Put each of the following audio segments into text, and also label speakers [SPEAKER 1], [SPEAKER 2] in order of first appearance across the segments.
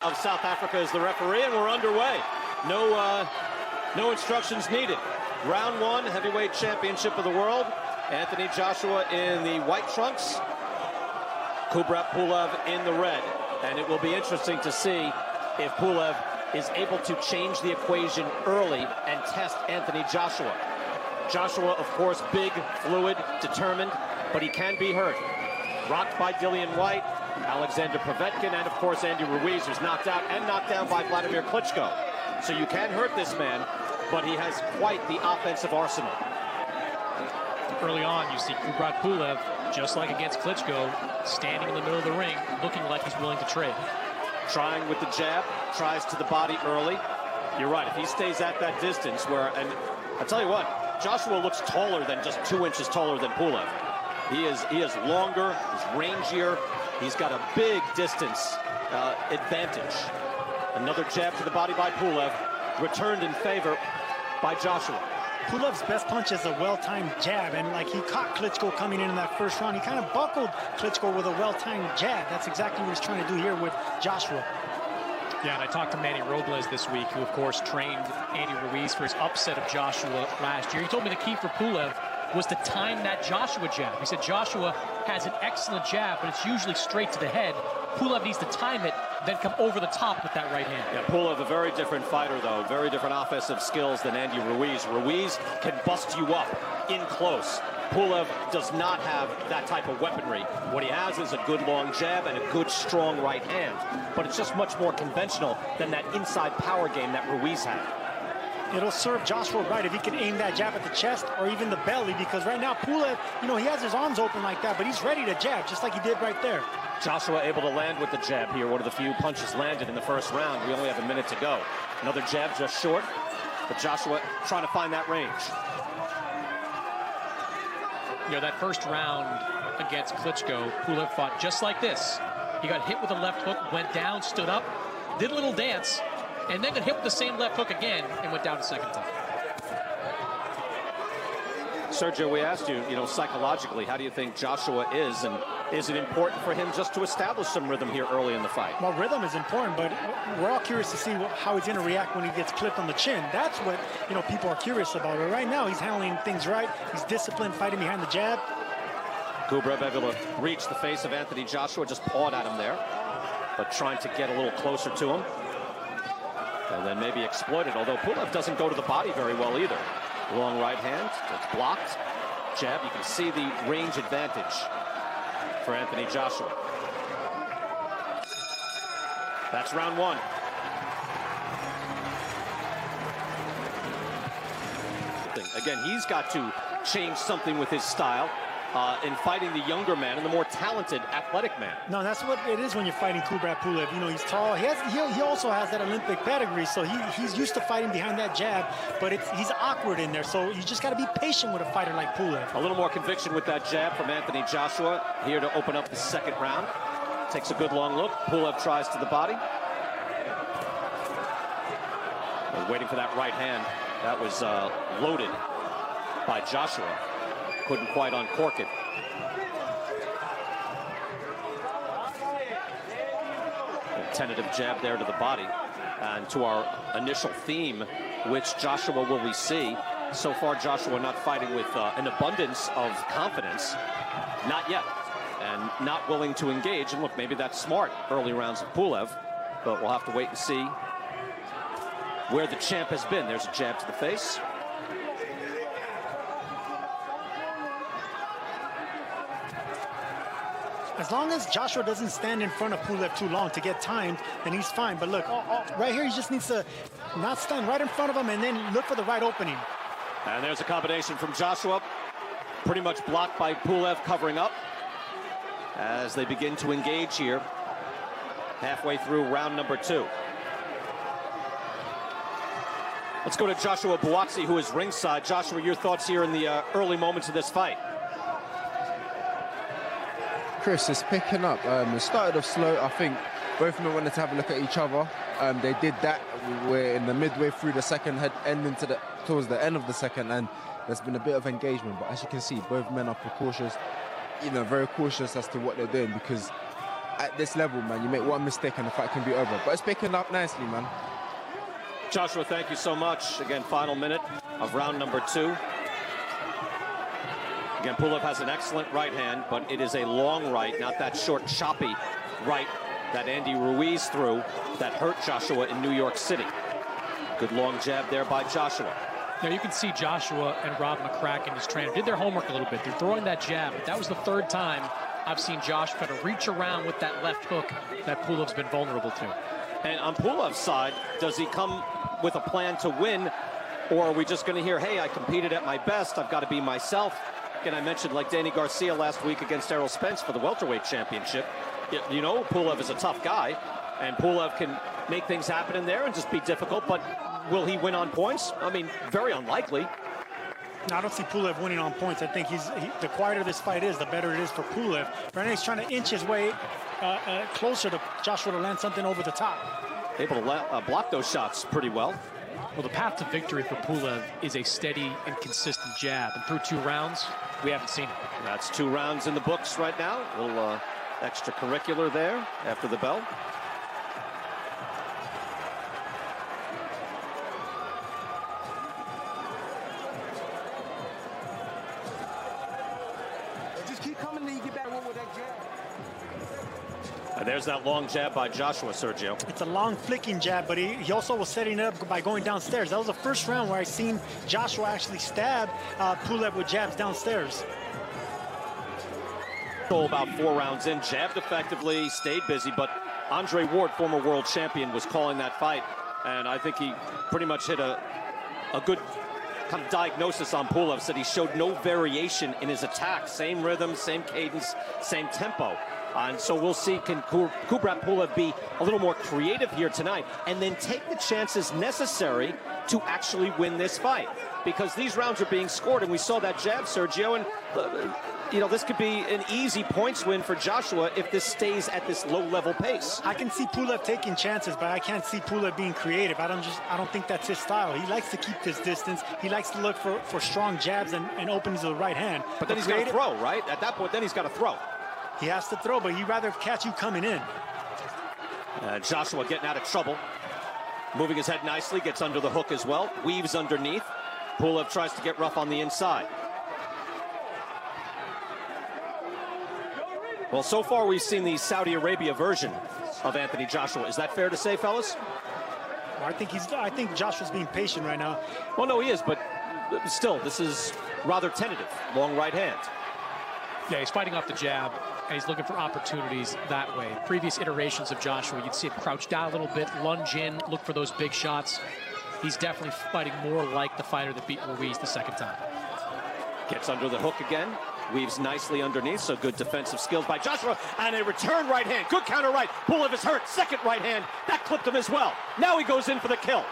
[SPEAKER 1] Of South Africa as the referee, and we're underway. No instructions needed. Round one, heavyweight championship of the world. Anthony Joshua in the white trunks. Kubrat Pulev in the red. And it will be interesting to see if Pulev is able to change the equation early and test Anthony Joshua. Joshua, of course, big, fluid, determined, but he can be hurt. Rocked by Dillian White, Alexander Povetkin, and of course Andy Ruiz, who's knocked out and knocked down by Vladimir Klitschko. So you can hurt this man, but he has quite the offensive arsenal.
[SPEAKER 2] Early on, you see Kubrat Pulev, just like against Klitschko, standing in the middle of the ring, looking like he's willing to trade.
[SPEAKER 1] Trying with the jab, tries to the body early. You're right, if he stays at that distance and I tell you what, Joshua looks taller than just 2 inches taller than Pulev. He is longer, he's rangier, he's got a big distance advantage. Another jab to the body by Pulev, returned in favor by Joshua.
[SPEAKER 3] Pulev's best punch is a well-timed jab, and like he caught Klitschko coming in that first round. He kind of buckled Klitschko with a well-timed jab. That's exactly what he's trying to do here with Joshua.
[SPEAKER 2] Yeah, and I talked to Manny Robles this week, who of course trained Andy Ruiz for his upset of Joshua last year. He told me the key for Pulev was to time that Joshua jab. He said Joshua has an excellent jab, but it's usually straight to the head. Pulev needs to time it, then come over the top with that right hand.
[SPEAKER 1] Yeah, Pulev, a very different fighter, though. Very different offensive skills than Andy Ruiz. Ruiz can bust you up in close. Pulev does not have that type of weaponry. What he has is a good long jab and a good strong right hand. But it's just much more conventional than that inside power game that Ruiz had.
[SPEAKER 3] It'll serve Joshua right if he can aim that jab at the chest or even the belly, because right now Pulev, he has his arms open like that, but he's ready to jab just like he did right there.
[SPEAKER 1] Joshua able to land with the jab here. One of the few punches landed in the first round. We only have a minute to go. Another jab just short, but Joshua trying to find that range.
[SPEAKER 2] That first round against Klitschko, Pulev fought just like this. He got hit with a left hook, went down, stood up, did a little dance, and then got hit with the same left hook again and went down a second time.
[SPEAKER 1] Sergio, we asked you, psychologically, how do you think Joshua is, and is it important for him just to establish some rhythm here early in the fight?
[SPEAKER 3] Well, rhythm is important, but we're all curious to see how he's going to react when he gets clipped on the chin. That's what, people are curious about. But right now, he's handling things right. He's disciplined, fighting behind the jab.
[SPEAKER 1] Kubrat able to reach the face of Anthony Joshua, just pawed at him there, but trying to get a little closer to him. And then maybe exploited, although Pulev doesn't go to the body very well either. Long right hand, it's blocked. Jab, you can see the range advantage for Anthony Joshua. That's round one. Again, he's got to change something with his style in fighting the younger man and the more talented athletic man.
[SPEAKER 3] No, that's what it is when you're fighting Kubrat Pulev. He's tall. He also has that Olympic pedigree, so he's used to fighting behind that jab, but he's awkward in there, so you just got to be patient with a fighter like Pulev.
[SPEAKER 1] A little more conviction with that jab from Anthony Joshua here to open up the second round. Takes a good long look. Pulev tries to the body. We're waiting for that right hand. That was loaded by Joshua. Couldn't quite uncork it. A tentative jab there to the body. And to our initial theme, which Joshua will we see? So far, Joshua not fighting with an abundance of confidence. Not yet. And not willing to engage. And look, maybe that's smart early rounds of Pulev. But we'll have to wait and see where the champ has been. There's a jab to the face.
[SPEAKER 3] As long as Joshua doesn't stand in front of Pulev too long to get timed, then he's fine. But look, right here, he just needs to not stand right in front of him and then look for the right opening.
[SPEAKER 1] And there's a combination from Joshua. Pretty much blocked by Pulev, covering up as they begin to engage here. Halfway through round number two. Let's go to Joshua Buatsi, who is ringside. Joshua, your thoughts here in the early moments of this fight?
[SPEAKER 4] Chris, it's picking up. It started off slow. I think both of them wanted to have a look at each other. They did that. We're in the midway through the second, ending towards the end of the second, and there's been a bit of engagement. But as you can see, both men are precautious, very cautious as to what they're doing, because at this level, man. You make one mistake and the fight can be over. But it's picking up nicely, man.
[SPEAKER 1] Joshua, thank you so much. Again, final minute of round number 2. Again, Pulev has an excellent right hand, but it is a long right, not that short, choppy right that Andy Ruiz threw that hurt Joshua in New York City. Good long jab there by Joshua.
[SPEAKER 2] Now you can see Joshua and Rob McCracken, his trainer, did their homework a little bit. They're throwing that jab, but that was the 3rd time I've seen Josh try to reach around with that left hook that Pulev's been vulnerable to.
[SPEAKER 1] And on Pulev's side, does he come with a plan to win, or are we just going to hear, hey, I competed at my best, I've got to be myself? Again, I mentioned like Danny Garcia last week against Errol Spence for the welterweight championship. You know, Pulev is a tough guy, and Pulev can make things happen in there and just be difficult, but will he win on points? I mean, very unlikely.
[SPEAKER 3] No, I don't see Pulev winning on points. I think the quieter this fight is, the better it is for Pulev. Right now he's trying to inch his way closer to Joshua to land something over the top.
[SPEAKER 1] Able to block those shots pretty well.
[SPEAKER 2] Well, the path to victory for Pulev is a steady and consistent jab. And through 2 rounds, we haven't seen it.
[SPEAKER 1] That's 2 rounds in the books right now. A little extracurricular there after the bell.
[SPEAKER 5] Just keep coming till you get back with that jab.
[SPEAKER 1] And there's that long jab by Joshua, Sergio.
[SPEAKER 3] It's a long flicking jab, but he also was setting it up by going downstairs. That was the first round where I seen Joshua actually stab Pulev with jabs downstairs.
[SPEAKER 1] About 4 rounds in, jabbed effectively, stayed busy, but Andre Ward, former world champion, was calling that fight, and I think he pretty much hit a good kind of diagnosis on Pulev. Said he showed no variation in his attack, same rhythm, same cadence, same tempo. And so we'll see, can Kubrat Pulev be a little more creative here tonight and then take the chances necessary to actually win this fight? Because these rounds are being scored, and we saw that jab, Sergio, and you know, this could be an easy points win for Joshua if this stays at this low-level pace.
[SPEAKER 3] I can see Pulev taking chances, but I can't see Pulev being creative. I don't think that's his style. He likes to keep his distance. He likes to look for strong jabs and openings of the right hand.
[SPEAKER 1] But then he's got to throw, right? At that point, then he's got to throw.
[SPEAKER 3] He has to throw, but he'd rather catch you coming in.
[SPEAKER 1] Joshua getting out of trouble. Moving his head nicely, gets under the hook as well. Weaves underneath. Pulev tries to get rough on the inside. Well, so far we've seen the Saudi Arabia version of Anthony Joshua. Is that fair to say, fellas?
[SPEAKER 3] Well, I think Joshua's being patient right now.
[SPEAKER 1] Well, no, he is, but still, this is rather tentative. Long right hand.
[SPEAKER 2] Yeah, he's fighting off the jab, and he's looking for opportunities that way. Previous iterations of Joshua, you'd see him crouch down a little bit, lunge in, look for those big shots. He's definitely fighting more like the fighter that beat Ruiz the 2nd time.
[SPEAKER 1] Gets under the hook again. Weaves nicely underneath, so good defensive skills by Joshua. And a return right hand. Good counter right. Pulev is hurt. 2nd right hand. That clipped him as well. Now he goes in for the kill.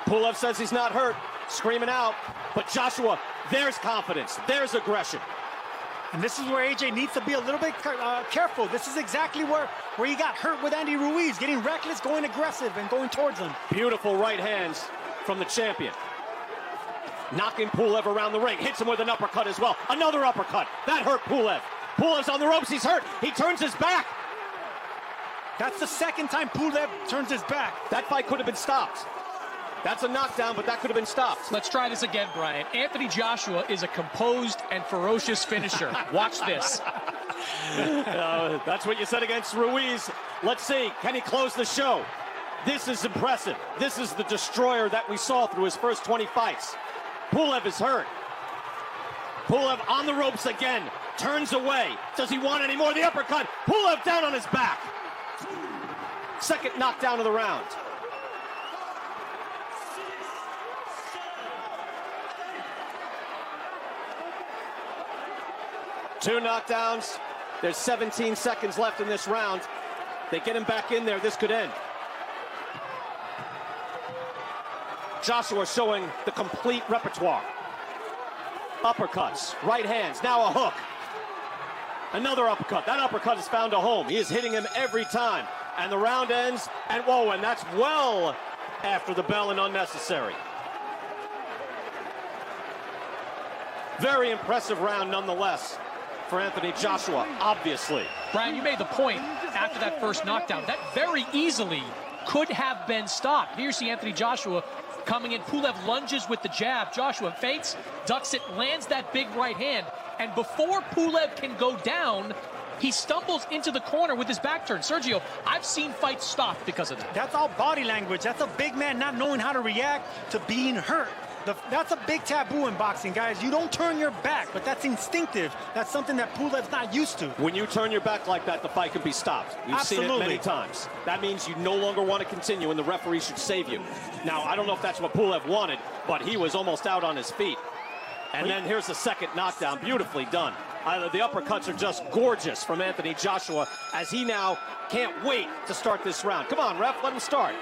[SPEAKER 1] Pulev says he's not hurt. Screaming out. But Joshua, there's confidence. There's aggression.
[SPEAKER 3] And this is where AJ needs to be a little bit careful. This is exactly where he got hurt with Andy Ruiz, getting reckless, going aggressive, and going towards him.
[SPEAKER 1] Beautiful right hands from the champion. Knocking Pulev around the ring. Hits him with an uppercut as well. Another uppercut. That hurt Pulev. Pulev's on the ropes. He's hurt. He turns his back.
[SPEAKER 3] That's the 2nd time Pulev turns his back.
[SPEAKER 1] That fight could have been stopped. That's a knockdown, but that could have been stopped.
[SPEAKER 2] Let's try this again, Brian. Anthony Joshua is a composed and ferocious finisher. Watch this.
[SPEAKER 1] That's what you said against Ruiz. Let's see. Can he close the show? This is impressive. This is the destroyer that we saw through his first 20 fights. Pulev is hurt. Pulev on the ropes again. Turns away. Does he want any more? The uppercut. Pulev down on his back. 2nd knockdown of the round. Two knockdowns. There's 17 seconds left in this round. They get him back in there. This could end. Joshua showing the complete repertoire. Uppercuts, right hands, now a hook. Another uppercut. That uppercut has found a home. He is hitting him every time. And the round ends, and whoa, and that's well after the bell and unnecessary. Very impressive round nonetheless for Anthony Joshua, obviously.
[SPEAKER 2] Brian, you made the point after that first knockdown. That very easily could have been stopped. Here you see Anthony Joshua coming in. Pulev lunges with the jab. Joshua feints, ducks it, lands that big right hand. And before Pulev can go down, he stumbles into the corner with his back turned. Sergio, I've seen fights stop because of that.
[SPEAKER 3] That's all body language. That's a big man not knowing how to react to being hurt. That's a big taboo in boxing, guys. You don't turn your back, but that's instinctive. That's something that Pulev's not used to.
[SPEAKER 1] When you turn your back like that, the fight can be stopped. We've seen it many times. That means you no longer want to continue, and the referee should save you. Now, I don't know if that's what Pulev wanted, but he was almost out on his feet. And then here's the second knockdown. Beautifully done. The uppercuts are just gorgeous from Anthony Joshua, as he now can't wait to start this round. Come on, ref, let him start.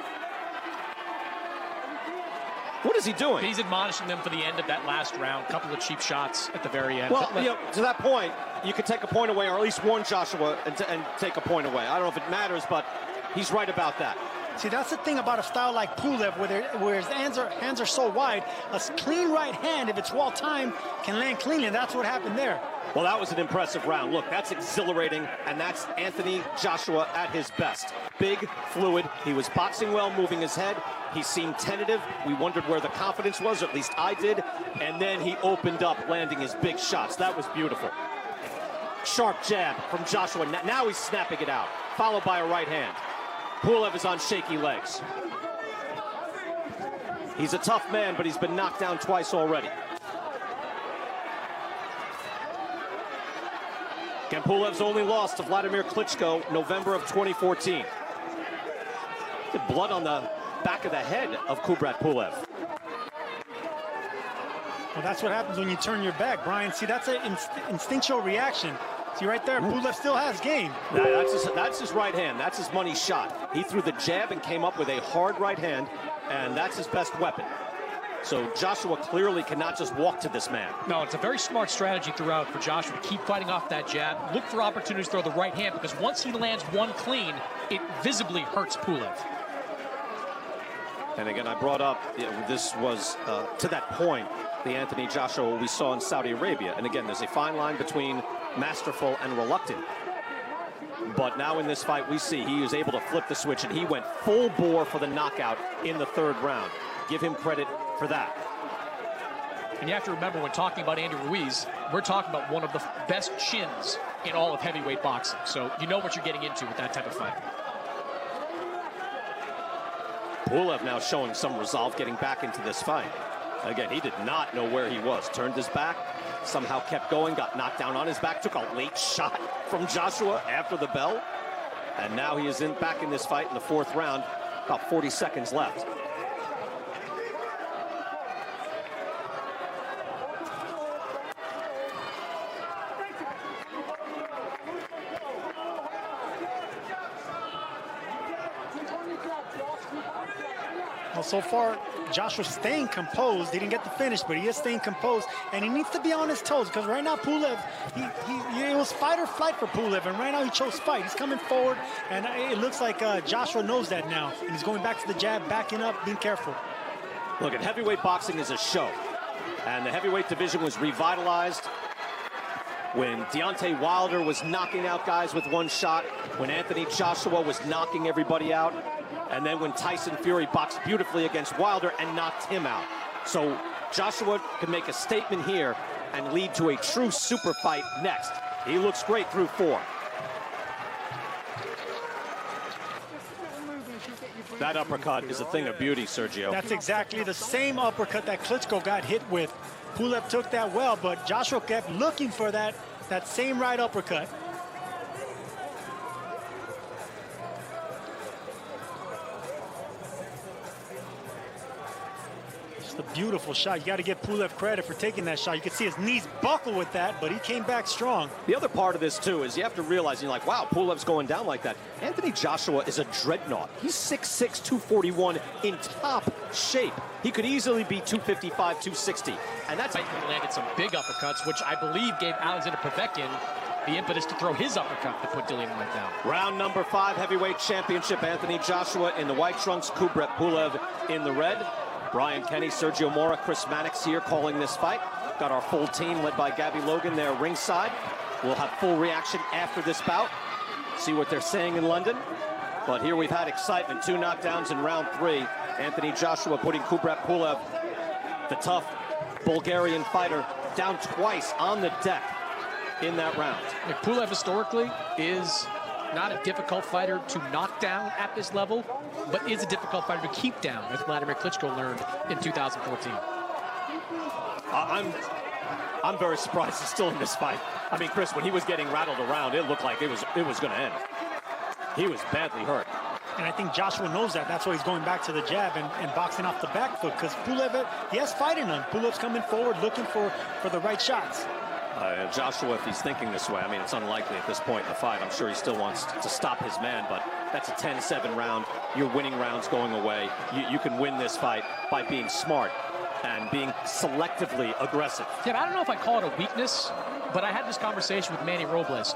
[SPEAKER 1] What is he doing?
[SPEAKER 2] He's admonishing them for the end of that last round. A couple of cheap shots at the very end.
[SPEAKER 1] Well, to that point, you could take a point away, or at least warn Joshua and take a point away. I don't know if it matters, but he's right about that.
[SPEAKER 3] See, that's the thing about a style like Pulev, where his hands are so wide. A clean right hand, if it's well timed, can land cleanly, and that's what happened there.
[SPEAKER 1] Well, that was an impressive round. Look, that's exhilarating, and that's Anthony Joshua at his best. Big, fluid. He was boxing well, moving his head. He seemed tentative. We wondered where the confidence was, or at least I did. And then he opened up, landing his big shots. That was beautiful. Sharp jab from Joshua. Now he's snapping it out, followed by a right hand. Pulev is on shaky legs. He's a tough man, but he's been knocked down twice already. Again, Pulev's only loss to Vladimir Klitschko, November of 2014. Blood on the back of the head of Kubrat Pulev.
[SPEAKER 3] Well, that's what happens when you turn your back, Brian. See, that's an instinctual reaction. See right there, Pulev still has game.
[SPEAKER 1] That's his right hand. That's his money shot. He threw the jab and came up with a hard right hand, and that's his best weapon. So Joshua clearly cannot just walk to this man.
[SPEAKER 2] No, it's a very smart strategy throughout for Joshua to keep fighting off that jab. Look for opportunities to throw the right hand, because once he lands one clean, it visibly hurts Pulev.
[SPEAKER 1] And again, I brought up, this was, to that point, the Anthony Joshua we saw in Saudi Arabia. And again, there's a fine line between masterful and reluctant. But now in this fight, we see he was able to flip the switch, and he went full bore for the knockout in the third round. Give him credit for that.
[SPEAKER 2] And you have to remember, when talking about Andy Ruiz, we're talking about one of the best chins in all of heavyweight boxing. So you know what you're getting into with that type of fight.
[SPEAKER 1] Pulev now showing some resolve, getting back into this fight. Again, he did not know where he was. Turned his back, somehow kept going, got knocked down on his back, took a late shot from Joshua after the bell. And now he is back in this fight in the fourth round, about 40 seconds left.
[SPEAKER 3] Well, so far, Joshua's staying composed. He didn't get the finish, but he is staying composed, and he needs to be on his toes, because right now Pulev, it was fight or flight for Pulev, and right now he chose fight. He's coming forward, and it looks like Joshua knows that now, and he's going back to the jab, backing up, being careful.
[SPEAKER 1] Look, at heavyweight boxing is a show, and the heavyweight division was revitalized when Deontay Wilder was knocking out guys with one shot, when Anthony Joshua was knocking everybody out, and then when Tyson Fury boxed beautifully against Wilder and knocked him out. So Joshua can make a statement here and lead to a true super fight next. He looks great through four. That uppercut is a thing of beauty, Sergio.
[SPEAKER 3] That's exactly the same uppercut that Klitschko got hit with. Pulev took that well, but Joshua kept looking for that same right uppercut. A beautiful shot. You got to give Pulev credit for taking that shot. You can see his knees buckle with that, but he came back strong.
[SPEAKER 1] The other part of this, too, is you have to realize, you're like, wow, Pulev's going down like that. Anthony Joshua is a dreadnought. He's 6'6", 241 in top shape. He could easily be 255, 260. And that's...
[SPEAKER 2] He landed some big uppercuts, which I believe gave Alexander Povetkin the impetus to throw his uppercut to put Dillian White down.
[SPEAKER 1] Round number 5, heavyweight championship. Anthony Joshua in the white trunks, Kubrat Pulev in the red. Brian Kenny, Sergio Mora, Chris Mannix here calling this fight. Got our full team led by Gabby Logan there ringside. We'll have full reaction after this bout. See what they're saying in London. But here we've had excitement. 2 knockdowns in round 3. Anthony Joshua putting Kubrat Pulev, the tough Bulgarian fighter, down twice on the deck in that round.
[SPEAKER 2] Pulev historically is not a difficult fighter to knock down at this level, but is a difficult fighter to keep down, as Vladimir Klitschko learned in 2014.
[SPEAKER 1] I'm very surprised he's still in this fight. I mean, Chris, when he was getting rattled around, it looked like it was going to end. He was badly hurt.
[SPEAKER 3] And I think Joshua knows that. That's why he's going back to the jab and boxing off the back foot, because Pulev, he has fight in him. Pulev's coming forward looking for the right shots.
[SPEAKER 1] Joshua, if he's thinking this way, I mean, it's unlikely at this point in the fight. I'm sure he still wants to stop his man, but that's a 10-7 round. Your winning round's going away. You can win this fight by being smart and being selectively aggressive.
[SPEAKER 2] Yeah, I don't know if I call it a weakness, but I had this conversation with Manny Robles.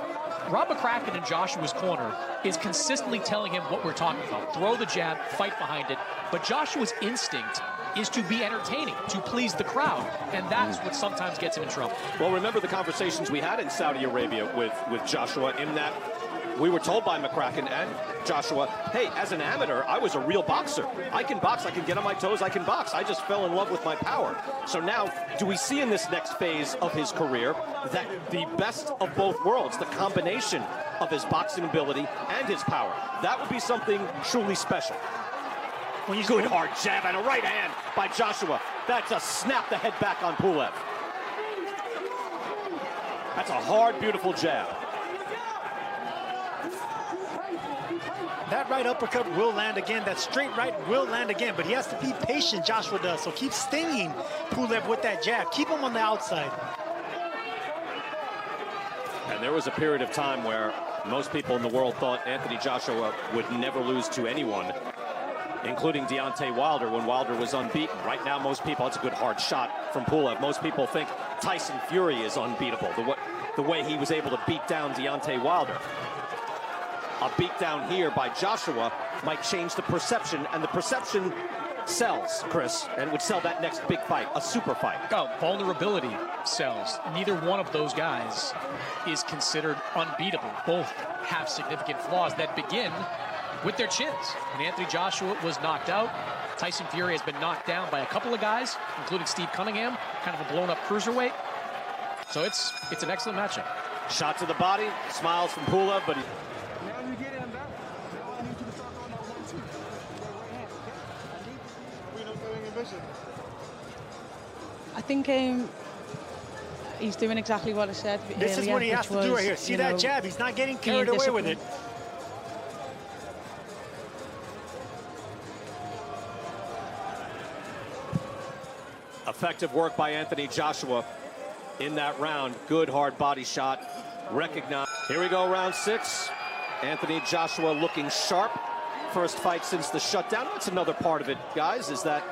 [SPEAKER 2] Rob McCracken in Joshua's corner is consistently telling him what we're talking about. Throw the jab, fight behind it. But Joshua's instinct is to be entertaining, to please the crowd. And that's what sometimes gets him in trouble.
[SPEAKER 1] Well, remember the conversations we had in Saudi Arabia with Joshua, in that we were told by McCracken and Joshua, hey, as an amateur, I was a real boxer. I can box, I can get on my toes, I can box. I just fell in love with my power. So now, do we see in this next phase of his career that the best of both worlds, the combination of his boxing ability and his power, that would be something truly special. Good hard jab and a right hand by Joshua. That's a snap the head back on Pulev. That's a hard, beautiful jab.
[SPEAKER 3] That right uppercut will land again. That straight right will land again, but he has to be patient, Joshua does. So keep stinging Pulev with that jab. Keep him on the outside.
[SPEAKER 1] And there was a period of time where most people in the world thought Anthony Joshua would never lose to anyone, including Deontay Wilder when Wilder was unbeaten. Right now, most people, it's a good hard shot from Pulev. Most people think Tyson Fury is unbeatable, the way he was able to beat down Deontay Wilder. A beatdown here by Joshua might change the perception, and the perception sells, Chris, and would sell that next big fight, a super fight.
[SPEAKER 2] Oh, vulnerability sells. Neither one of those guys is considered unbeatable. Both have significant flaws that begin with their chins. And Anthony Joshua was knocked out. Tyson Fury has been knocked down by a couple of guys, including Steve Cunningham, kind of a blown-up cruiserweight. So it's an excellent matchup.
[SPEAKER 1] Shot to the body, smiles from Pulev, but he...
[SPEAKER 5] Now you get him back. Now I need you to start throwing that 1-2.
[SPEAKER 6] I think he's doing exactly what I said earlier.
[SPEAKER 3] This is what he has to do right here. See that jab? He's not getting carried away with it.
[SPEAKER 1] Effective work by Anthony Joshua in that round. Good hard body shot. Recognized. Here we go, round 6. Anthony Joshua looking sharp. First fight since the shutdown. That's another part of it, guys, is that,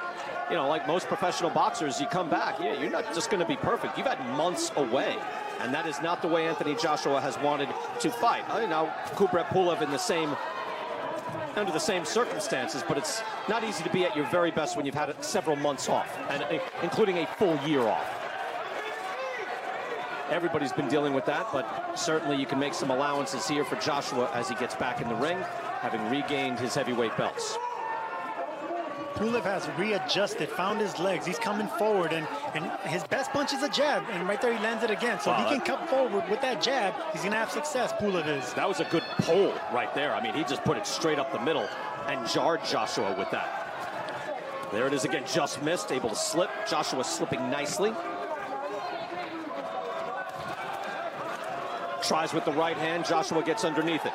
[SPEAKER 1] you know, like most professional boxers, you come back, yeah, you're not just going to be perfect. You've had months away, and that is not the way Anthony Joshua has wanted to fight. Now, Kubrat Pulev under the same circumstances, but it's not easy to be at your very best when you've had several months off, and including a full year off. Everybody's been dealing with that, but certainly you can make some allowances here for Joshua as he gets back in the ring, having regained his heavyweight belts.
[SPEAKER 3] Pulev has readjusted, found his legs. He's coming forward, and his best punch is a jab, and right there he lands it again. So if he can come forward with that jab, he's going to have success, Pulev is.
[SPEAKER 1] That was a good pull right there. I mean, he just put it straight up the middle and jarred Joshua with that. There it is again, just missed, able to slip. Joshua slipping nicely. Tries with the right hand, Joshua gets underneath it.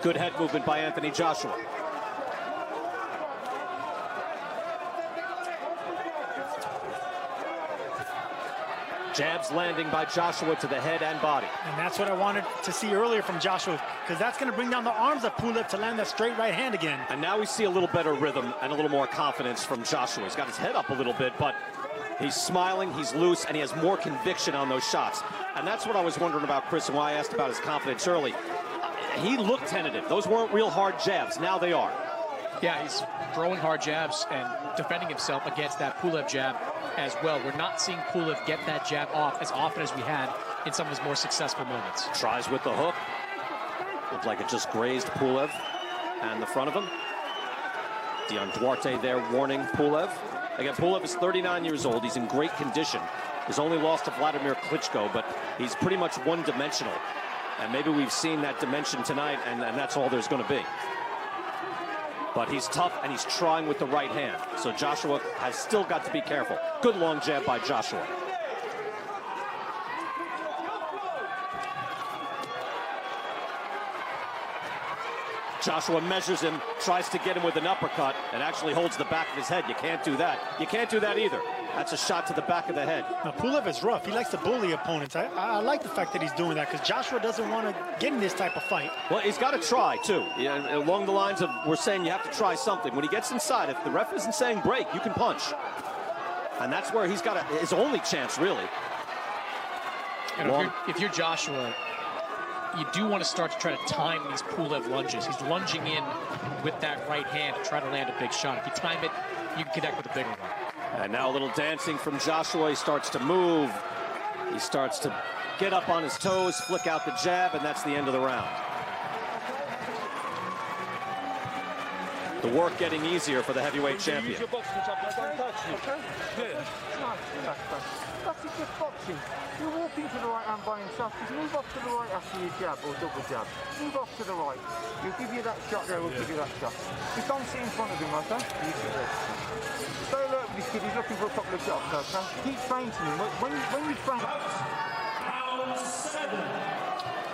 [SPEAKER 1] Good head movement by Anthony Joshua. Jabs landing by Joshua to the head and body.
[SPEAKER 3] And that's what I wanted to see earlier from Joshua, because that's going to bring down the arms of Pulev to land that straight right hand again.
[SPEAKER 1] And now we see a little better rhythm and a little more confidence from Joshua. He's got his head up a little bit, but he's smiling, he's loose, and he has more conviction on those shots. And that's what I was wondering about, Chris, and why I asked about his confidence early. He looked tentative. Those weren't real hard jabs. Now they are.
[SPEAKER 2] Yeah, he's throwing hard jabs and defending himself against that Pulev jab as well. We're not seeing Pulev get that jab off as often as we had in some of his more successful moments.
[SPEAKER 1] Tries with the hook. Looked like it just grazed Pulev and the front of him. Dion Duarte there warning Pulev. Again, Pulev is 39 years old. He's in great condition. He's only lost to Vladimir Klitschko, but he's pretty much one-dimensional. And maybe we've seen that dimension tonight, and that's all there's going to be. But he's tough, and he's trying with the right hand. So Joshua has still got to be careful. Good long jab by Joshua. Joshua measures him, tries to get him with an uppercut, and actually holds the back of his head. You can't do that. You can't do that either. That's a shot to the back of the head.
[SPEAKER 3] Now, Pulev is rough. He likes to bully opponents. I like the fact that he's doing that because Joshua doesn't want to get in this type of fight.
[SPEAKER 1] Well, he's got to try, too. Yeah, along the lines of we're saying you have to try something. When he gets inside, if the ref isn't saying break, you can punch. And that's where he's got his only chance, really.
[SPEAKER 2] And if you're Joshua, you do want to start to try to time these Pulev lunges. He's lunging in with that right hand to try to land a big shot. If you time it, you can connect with a bigger one.
[SPEAKER 1] And now a little dancing from Joshua. He starts to move. He starts to get up on his toes, flick out the jab, and that's the end of the round. The work getting easier for the heavyweight champion.
[SPEAKER 5] That's just boxing. You walk into the right hand by himself. Just move off to the right after your jab or double jab. Move off to the right. He'll give you that shot there, we'll give you that shot. Just don't sit in front of him, okay? You sit there. Stay alert with this kid, he's looking for a couple of shots, okay? Keep fainting him. When you faint...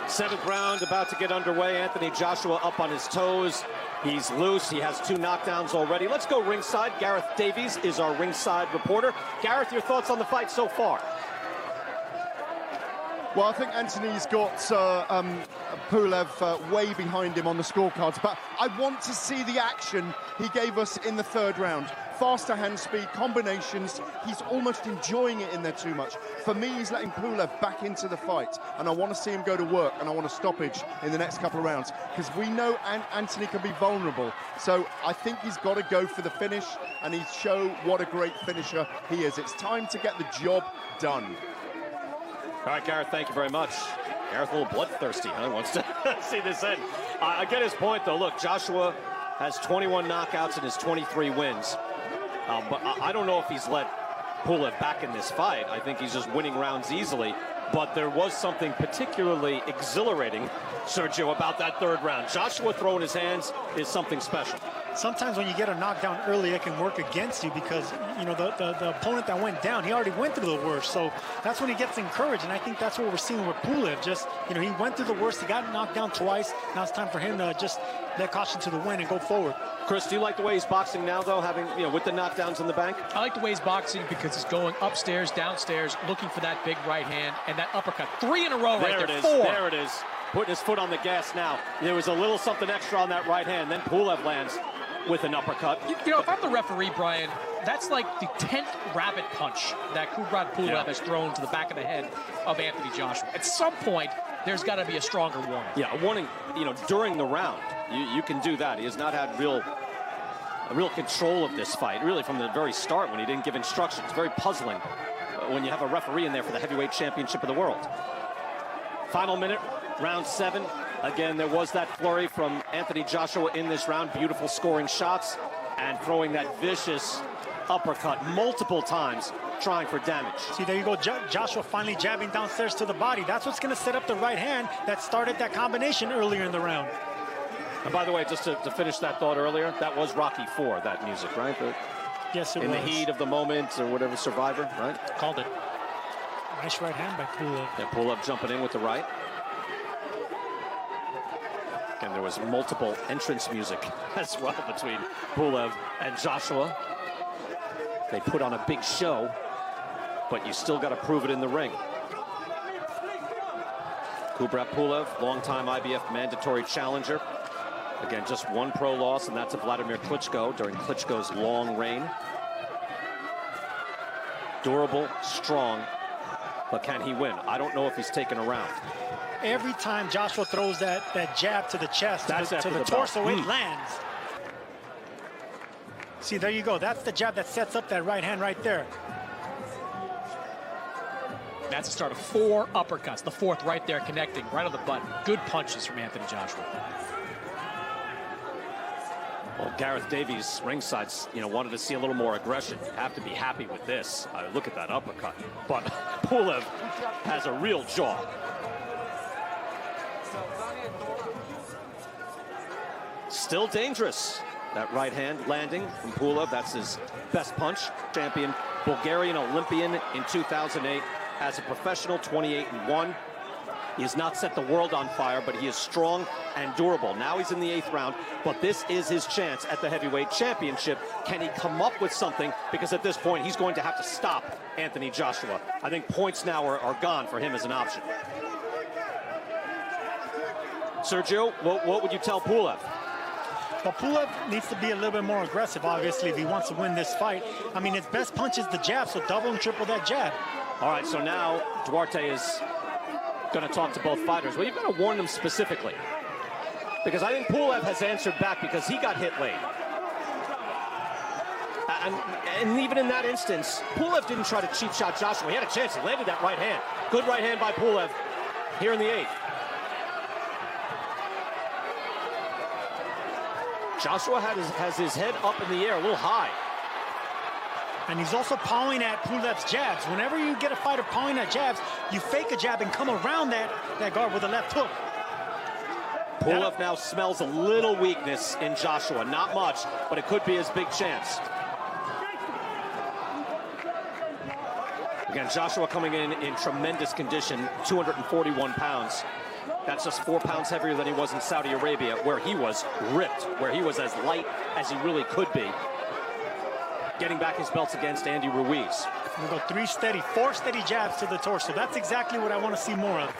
[SPEAKER 1] Seventh round about to get underway. Anthony Joshua up on his toes. He's loose. He has 2 knockdowns already. Let's go ringside. Gareth Davies is our ringside reporter. Gareth, your thoughts on the fight so far?
[SPEAKER 7] Well, I think Antoni's got Pulev way behind him on the scorecards, but I want to see the action he gave us in the 3rd round. Faster hand speed, combinations, he's almost enjoying it in there too much. For me, he's letting Pulev back into the fight, and I want to see him go to work, and I want a stoppage in the next couple of rounds, because we know Antoni can be vulnerable. So I think he's got to go for the finish, and he's show what a great finisher he is. It's time to get the job done.
[SPEAKER 1] All right, Gareth, thank you very much. Gareth a little bloodthirsty, huh? Wants to see this end. I get his point, though. Look, Joshua has 21 knockouts in his 23 wins. But I don't know if he's let Pulev back in this fight. I think he's just winning rounds easily. But there was something particularly exhilarating, Sergio, about that 3rd round. Joshua throwing his hands is something special.
[SPEAKER 3] Sometimes when you get a knockdown early, it can work against you because, you know, the opponent that went down, he already went through the worst. So that's when he gets encouraged, and I think that's what we're seeing with Pulev. Just, you know, he went through the worst. He got knocked down twice. Now it's time for him to just let caution to the wind and go forward.
[SPEAKER 1] Chris, do you like the way he's boxing now, though, having, you know, with the knockdowns in the bank?
[SPEAKER 2] I like the way he's boxing because he's going upstairs, downstairs, looking for that big right hand and that uppercut. 3 in a row right there.
[SPEAKER 1] There it is.
[SPEAKER 2] 4.
[SPEAKER 1] There it is. Putting his foot on the gas now. There was a little something extra on that right hand. Then Pulev lands with an uppercut.
[SPEAKER 2] You know, if I'm the referee, Brian, that's like the 10th rabbit punch that Kubrat Pulev has thrown to the back of the head of Anthony Joshua. At some point, there's got to be a stronger warning.
[SPEAKER 1] Yeah, a warning, you know, during the round. You can do that. He has not had real control of this fight, really, from the very start when he didn't give instructions. Very puzzling when you have a referee in there for the heavyweight championship of the world. Final minute, round 7. Again, there was that flurry from Anthony Joshua in this round. Beautiful scoring shots and throwing that vicious uppercut multiple times, trying for damage.
[SPEAKER 3] See, there you go. Joshua finally jabbing downstairs to the body. That's what's going to set up the right hand that started that combination earlier in the round.
[SPEAKER 1] And by the way, just to finish that thought earlier, that was Rocky IV, that music, right?
[SPEAKER 3] Yes, it was.
[SPEAKER 1] In the heat of the moment, or whatever, Survivor, right?
[SPEAKER 2] Called it.
[SPEAKER 3] Nice right hand by Pulev.
[SPEAKER 1] And Pulev jumping in with the right. And there was multiple entrance music as well between Pulev and Joshua. They put on a big show, but you still got to prove it in the ring. Kubrat Pulev, longtime IBF mandatory challenger. Again, just 1 pro loss, and that's to Vladimir Klitschko during Klitschko's long reign. Durable, strong, but can he win? I don't know if he's taken a round.
[SPEAKER 3] Every time Joshua throws that jab to the chest, to the torso, it lands. See, there you go. That's the jab that sets up that right hand right there.
[SPEAKER 2] That's the start of 4 uppercuts. The 4th right there connecting, right on the button. Good punches from Anthony Joshua.
[SPEAKER 1] Well, Gareth Davies, ringside, wanted to see a little more aggression. Have to be happy with this. Look at that uppercut. But Pulev has a real jaw. Still dangerous. That right hand landing from Pulev. That's his best punch. Champion, Bulgarian Olympian in 2008. As a professional, 28-1. He has not set the world on fire, but he is strong and durable. Now he's in the 8th round, but this is his chance at the heavyweight championship. Can he come up with something? Because at this point, he's going to have to stop Anthony Joshua. I think points now are gone for him as an option. Sergio, what would you tell Pulev?
[SPEAKER 3] Well, Pulev needs to be a little bit more aggressive, obviously, if he wants to win this fight. I mean, his best punch is the jab, so double and triple that jab.
[SPEAKER 1] All right, so now Duarte is going to talk to both fighters. Well, you've got to warn them specifically, because I think Pulev has answered back because he got hit late. And even in that instance, Pulev didn't try to cheap shot Joshua. He had a chance. He landed that right hand. Good right hand by Pulev here in the 8th. Joshua has his head up in the air, a little high.
[SPEAKER 3] And he's also pawing at Pulev's jabs. Whenever you get a fighter pawing at jabs, you fake a jab and come around that guard with a left hook.
[SPEAKER 1] Pulev now smells a little weakness in Joshua. Not much, but it could be his big chance. Again, Joshua coming in tremendous condition, 241 pounds. That's just 4 pounds heavier than he was in Saudi Arabia, where he was ripped, where he was as light as he really could be. Getting back his belts against Andy Ruiz.
[SPEAKER 3] We'll go 4 steady jabs to the torso. That's exactly what I want to see more of.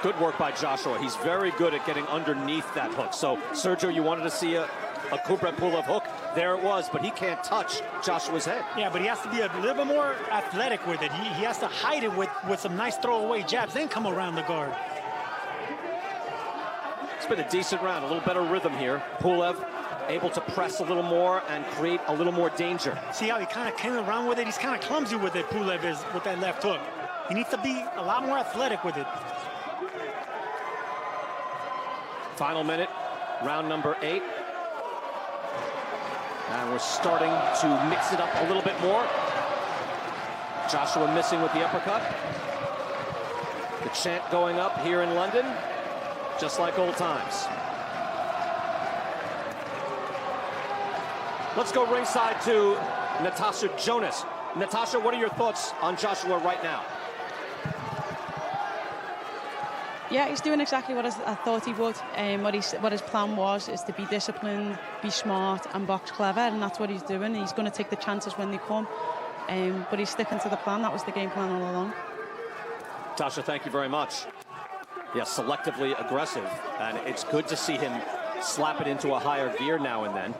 [SPEAKER 1] Good work by Joshua. He's very good at getting underneath that hook. So, Sergio, you wanted to see a Kubrat Pulev hook. There it was, but he can't touch Joshua's head.
[SPEAKER 3] Yeah, but he has to be a little bit more athletic with it. He has to hide it with some nice throwaway jabs, then come around the guard.
[SPEAKER 1] It's been a decent round, a little better rhythm here. Pulev able to press a little more and create a little more danger.
[SPEAKER 3] See how he kind of came around with it? He's kind of clumsy with it, Pulev is, with that left hook. He needs to be a lot more athletic with it.
[SPEAKER 1] Final minute, round number 8. And we're starting to mix it up a little bit more. Joshua missing with the uppercut. The chant going up here in London, just like old times. Let's go ringside to Natasha Jonas. Natasha, what are your thoughts on Joshua right now?
[SPEAKER 6] Yeah, he's doing exactly what I thought he would. What his plan was is to be disciplined, be smart, and box clever, and that's what he's doing. He's going to take the chances when they come, but he's sticking to the plan. That was the game plan all along.
[SPEAKER 1] Tasha, thank you very much. Yeah, selectively aggressive, and it's good to see him slap it into a higher gear now and then.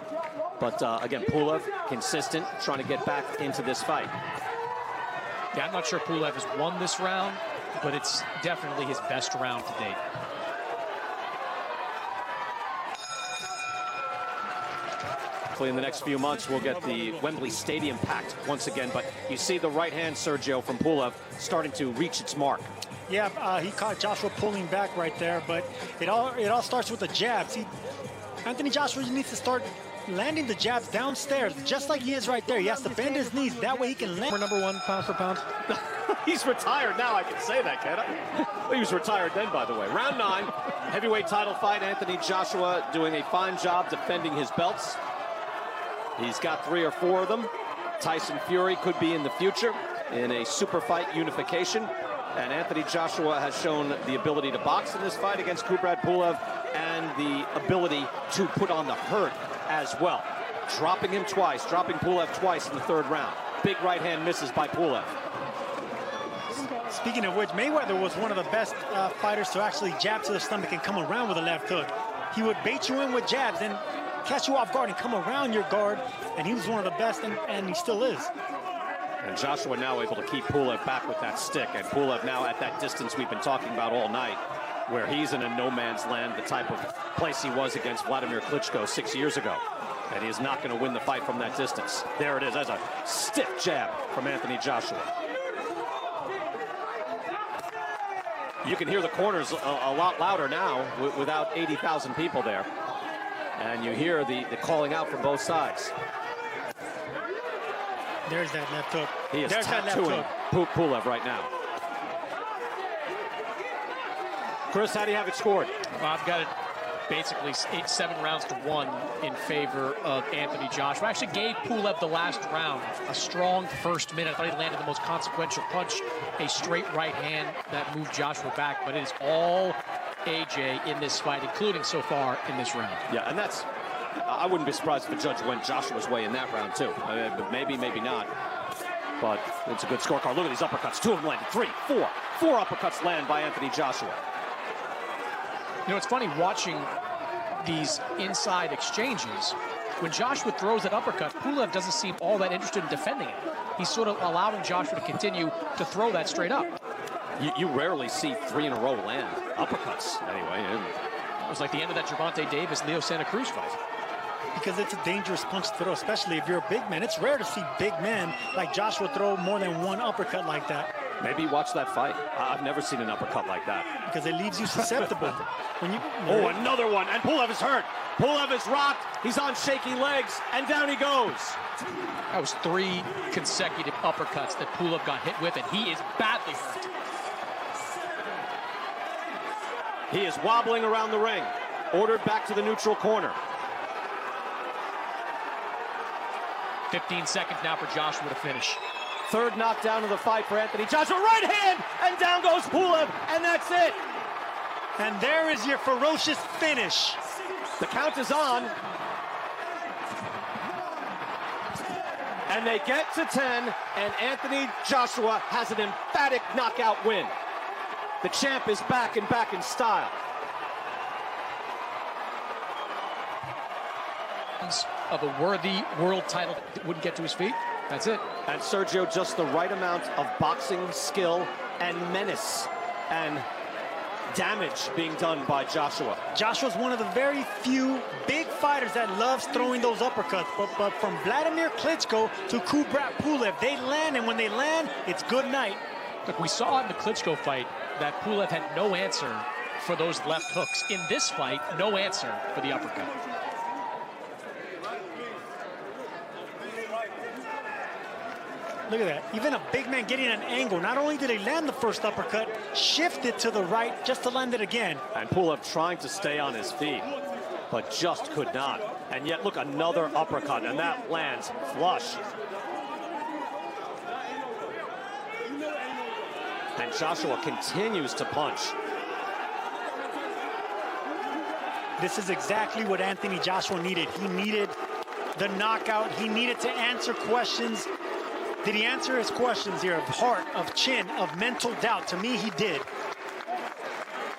[SPEAKER 1] But again, Pulev, consistent, trying to get back into this fight.
[SPEAKER 2] Yeah, I'm not sure Pulev has won this round, but it's definitely his best round to date.
[SPEAKER 1] Hopefully in the next few months, we'll get the Wembley Stadium packed once again. But you see the right hand, Sergio, from Pulev starting to reach its mark.
[SPEAKER 3] Yeah, he caught Joshua pulling back right there, but it all starts with the jabs. Anthony Joshua needs to start landing the jabs downstairs, just like he is right there. He has to bend his knees. That way he can land.
[SPEAKER 2] We're #1 pound for pound.
[SPEAKER 1] He's retired now, I can say that, can't I? Well, he was retired then, by the way. Round 9, heavyweight title fight. Anthony Joshua doing a fine job defending his belts. He's got 3 or 4 of them. Tyson Fury could be in the future in a super fight unification. And Anthony Joshua has shown the ability to box in this fight against Kubrat Pulev and the ability to put on the hurt as well. Dropping him twice, dropping Pulev twice in the 3rd round. Big right hand misses by Pulev.
[SPEAKER 3] Speaking of which, Mayweather was one of the best fighters to actually jab to the stomach and come around with a left hook. He would bait you in with jabs and catch you off guard and come around your guard, and he was one of the best, and he still is.
[SPEAKER 1] And Joshua now able to keep Pulev back with that stick, and Pulev now at that distance we've been talking about all night, where he's in a no man's land, the type of place he was against Vladimir Klitschko 6 years ago. And he is not going to win the fight from that distance. There it is, as a stiff jab from Anthony Joshua. You can hear the corners a lot louder now without 80,000 people there. And you hear the calling out from both sides.
[SPEAKER 3] There's that left hook.
[SPEAKER 1] He is
[SPEAKER 3] There's
[SPEAKER 1] tattooing Pulev right now. Chris, how do you have it scored?
[SPEAKER 2] Well, I've got it basically 7 rounds to 1 in favor of Anthony Joshua. I actually gave Pulev the last round a strong first minute. I thought he landed the most consequential punch, a straight right hand that moved Joshua back. But it is all AJ in this fight, including so far in this round.
[SPEAKER 1] Yeah, and that's, I wouldn't be surprised if the judge went Joshua's way in that round too. But maybe not. But it's a good scorecard. Look at these uppercuts. 2 of them landed. 3, 4. 4 uppercuts land by Anthony Joshua.
[SPEAKER 2] You know, it's funny watching these inside exchanges. When Joshua throws that uppercut, Pulev doesn't seem all that interested in defending it. He's sort of allowing Joshua to continue to throw that straight up.
[SPEAKER 1] You rarely see 3 in a row land uppercuts, anyway.
[SPEAKER 2] It was like the end of that Gervonta Davis-Leo Santa Cruz fight.
[SPEAKER 3] Because it's a dangerous punch to throw, especially if you're a big man. It's rare to see big men like Joshua throw more than 1 uppercut like that.
[SPEAKER 1] Maybe watch that fight. I've never seen an uppercut like that.
[SPEAKER 3] Because it leaves you susceptible.
[SPEAKER 1] Oh, another one, and Pulev is hurt. Pulev is rocked. He's on shaky legs, and down he goes.
[SPEAKER 2] That was 3 consecutive uppercuts that Pulev got hit with, and he is badly hurt.
[SPEAKER 1] He is wobbling around the ring. Ordered back to the neutral corner.
[SPEAKER 2] 15 seconds now for Joshua to finish.
[SPEAKER 1] 3rd knockdown of the fight for Anthony Joshua. Right hand, and down goes Pulev, and that's it.
[SPEAKER 3] And there is your ferocious finish.
[SPEAKER 1] The count is on. And they get to 10, and Anthony Joshua has an emphatic knockout win. The champ is back in style.
[SPEAKER 2] Of a worthy world title that wouldn't get to his feet. That's it.
[SPEAKER 1] And Sergio, just the right amount of boxing skill and menace and damage being done by Joshua.
[SPEAKER 3] Joshua's one of the very few big fighters that loves throwing those uppercuts. But from Vladimir Klitschko to Kubrat Pulev, they land, and when they land, it's good night.
[SPEAKER 2] Look, we saw in the Klitschko fight that Pulev had no answer for those left hooks. In this fight, no answer for the uppercut.
[SPEAKER 3] Look at that. Even a big man getting an angle. Not only did he land the first uppercut, shifted to the right just to land it again.
[SPEAKER 1] And Pulev trying to stay on his feet, but just could not. And yet, look, another uppercut, and that lands flush. And Joshua continues to punch.
[SPEAKER 3] This is exactly what Anthony Joshua needed. He needed the knockout. He needed to answer questions. Did he answer his questions here of heart, of chin, of mental doubt? To me, he did.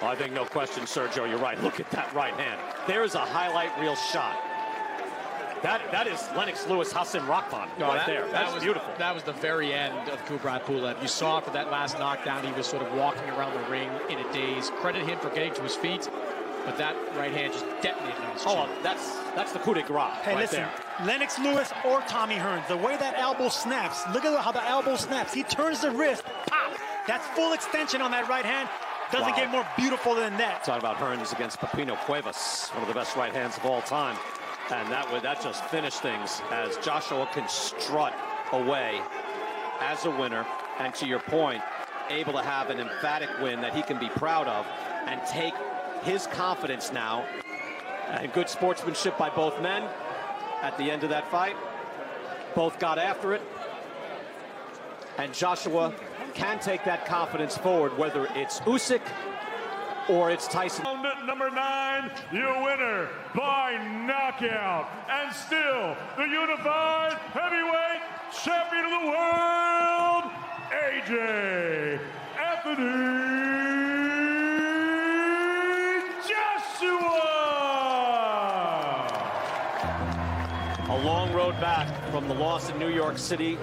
[SPEAKER 1] Well, I think no question, Sergio, you're right. Look at that right hand. There's a highlight reel shot. That is Lennox Lewis Hassan Rahman right there. That's beautiful.
[SPEAKER 2] That was the very end of Kubrat Pulev. You saw for that last knockdown, he was sort of walking around the ring in a daze. Credit him for getting to his feet, but that right hand just detonated on his chin.
[SPEAKER 1] Oh, that's the coup de grace
[SPEAKER 3] hey,
[SPEAKER 1] right
[SPEAKER 3] listen,
[SPEAKER 1] there.
[SPEAKER 3] Lennox Lewis or Tommy Hearns, the way that elbow snaps, look at how the elbow snaps. He turns the wrist, pop. That's full extension on that right hand. Doesn't get more beautiful than that.
[SPEAKER 1] Talking about Hearns against Pepino Cuevas, one of the best right hands of all time. And that just finished things as Joshua can strut away as a winner. And to your point, able to have an emphatic win that he can be proud of and take his confidence now. And good sportsmanship by both men at the end of that fight. Both got after it. And Joshua can take that confidence forward, whether it's Usyk or it's Tyson.
[SPEAKER 8] Number 9, your winner by knockout, and still the unified heavyweight champion of the world, AJ Anthony Joshua.
[SPEAKER 1] A long road back from the loss in New York City,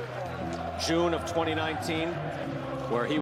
[SPEAKER 1] June of 2019, where he